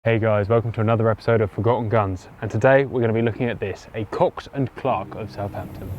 Hey guys, welcome to another episode of Forgotten Guns, and today we're going to be looking at this, a Cox and Clark of Southampton.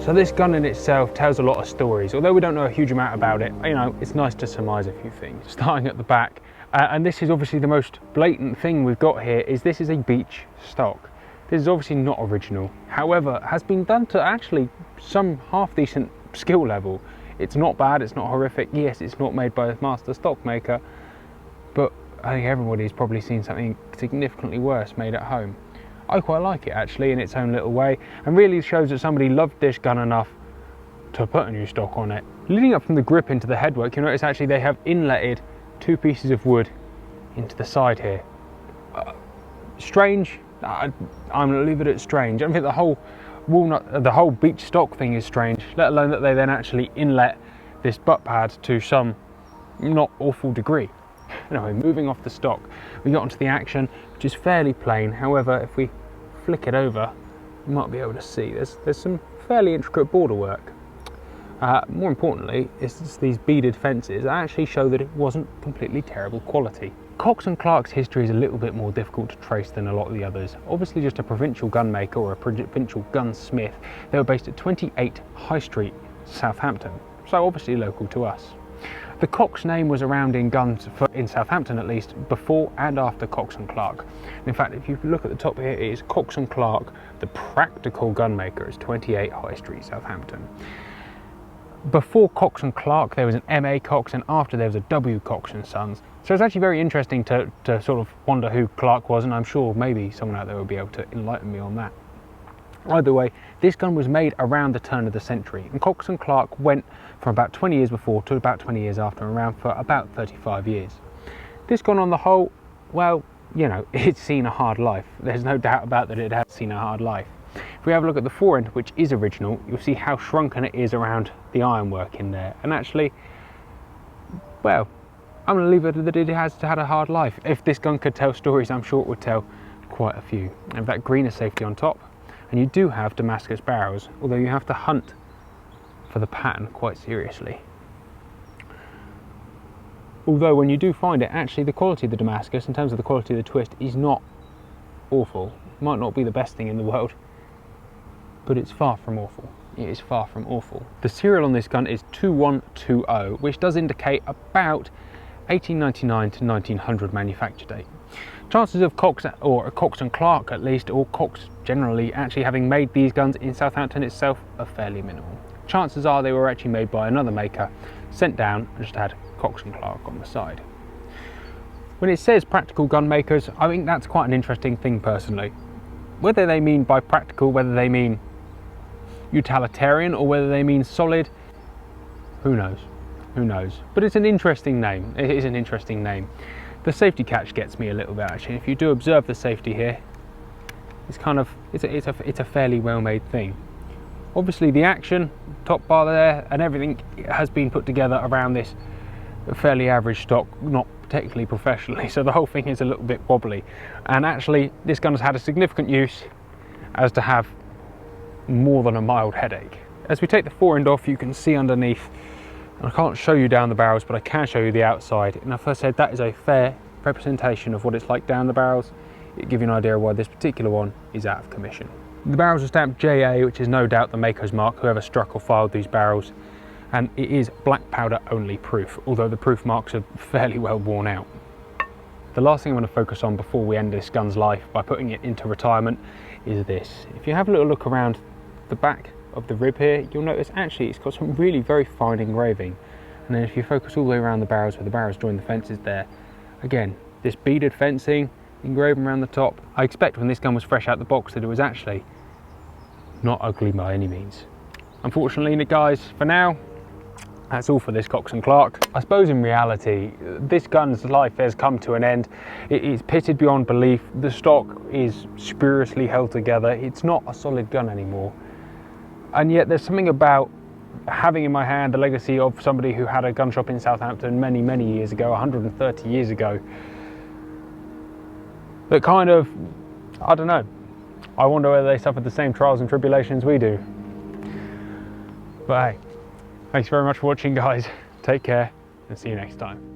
So this gun in itself tells a lot of stories. Although we don't know a huge amount about it, it's nice to surmise a few things. Starting at the back, and this is obviously the most blatant thing we've got here, is this is a beach stock. This is obviously not original. However, has been done to actually some half decent skill level. It's not bad, it's not horrific. Yes, it's not made by a master stock maker, but I think everybody's probably seen something significantly worse made at home. I quite like it actually in its own little way, and really shows that somebody loved this gun enough to put a new stock on it. Leading up from the grip into the headwork, you notice actually they have inletted two pieces of wood into the side here. Strange. I'm going to leave it at strange. I don't think the whole walnut, the whole beach stock thing is strange, let alone that they then actually inlet this butt pad to some not awful degree. Anyway, moving off the stock, we got onto the action, which is fairly plain. However, if we flick it over, you might be able to see there's some fairly intricate border work. More importantly, it's these beaded fences that actually show that it wasn't completely terrible quality. Cox and Clark's history is a little bit more difficult to trace than a lot of the others. Obviously just a provincial gun maker or a provincial gunsmith, they were based at 28 High Street, Southampton, so obviously local to us. The Cox name was around in guns, in Southampton at least, before and after Cox and Clark. In fact, if you look at the top here, it is Cox and Clark, the practical gunmakers, 28 High Street, Southampton. Before Cox and Clark, there was an M.A. Cox, and after there was a W. Cox and Sons. So it's actually very interesting to sort of wonder who Clark was, and I'm sure maybe someone out there will be able to enlighten me on that. Either way, this gun was made around the turn of the century, and Cox and Clark went from about 20 years before to about 20 years after, and around for about 35 years. This gun on the whole, well, it's seen a hard life. There's no doubt about that it has seen a hard life. If we have a look at the fore end, which is original, you'll see how shrunken it is around the ironwork in there. And actually, well, I'm going to leave it that it has had a hard life. If this gun could tell stories, I'm sure it would tell quite a few. In fact, greener safety on top. And you do have Damascus barrels, although you have to hunt for the pattern quite seriously. Although when you do find it, actually the quality of the Damascus, in terms of the quality of the twist, is not awful. It might not be the best thing in the world, but it's far from awful. It is far from awful. The serial on this gun is 2120, which does indicate about 1899 to 1900 manufacture date. Chances of Cox, or Cox and Clark at least, or Cox generally actually having made these guns in Southampton itself are fairly minimal. Chances are they were actually made by another maker, sent down and just had Cox and Clark on the side. When it says practical gun makers, I think that's quite an interesting thing personally. Whether they mean by practical, whether they mean utilitarian, or whether they mean solid, who knows? Who knows? But it's an interesting name. It is an interesting name. The safety catch gets me a little bit actually. If you do observe the safety here, it's a fairly well made thing. Obviously the action, top bar there, and everything has been put together around this fairly average stock, not particularly professionally, so the whole thing is a little bit wobbly. And actually this gun has had a significant use as to have more than a mild headache. As we take the fore end off, you can see underneath, and I can't show you down the barrels, but I can show you the outside. And if I said that is a fair representation of what it's like down the barrels, it'll give you an idea of why this particular one is out of commission. The barrels are stamped JA, which is no doubt the maker's mark, whoever struck or filed these barrels, and it is black powder only proof, although the proof marks are fairly well worn out. The last thing I'm going to focus on before we end this gun's life by putting it into retirement is this. If you have a little look around the back of the rib here, you'll notice actually it's got some really very fine engraving. And then if you focus all the way around the barrels where the barrels join the fences there, again, this beaded fencing engraving around the top. I expect when this gun was fresh out the box that it was actually not ugly by any means. Unfortunately, guys, for now, that's all for this Cox & Clark. I suppose in reality, this gun's life has come to an end. It is pitted beyond belief. The stock is spuriously held together. It's not a solid gun anymore. And yet there's something about having in my hand the legacy of somebody who had a gun shop in Southampton many, many years ago, 130 years ago, that kind of, I don't know, I wonder whether they suffered the same trials and tribulations we do. But hey, thanks very much for watching, guys. Take care and see you next time.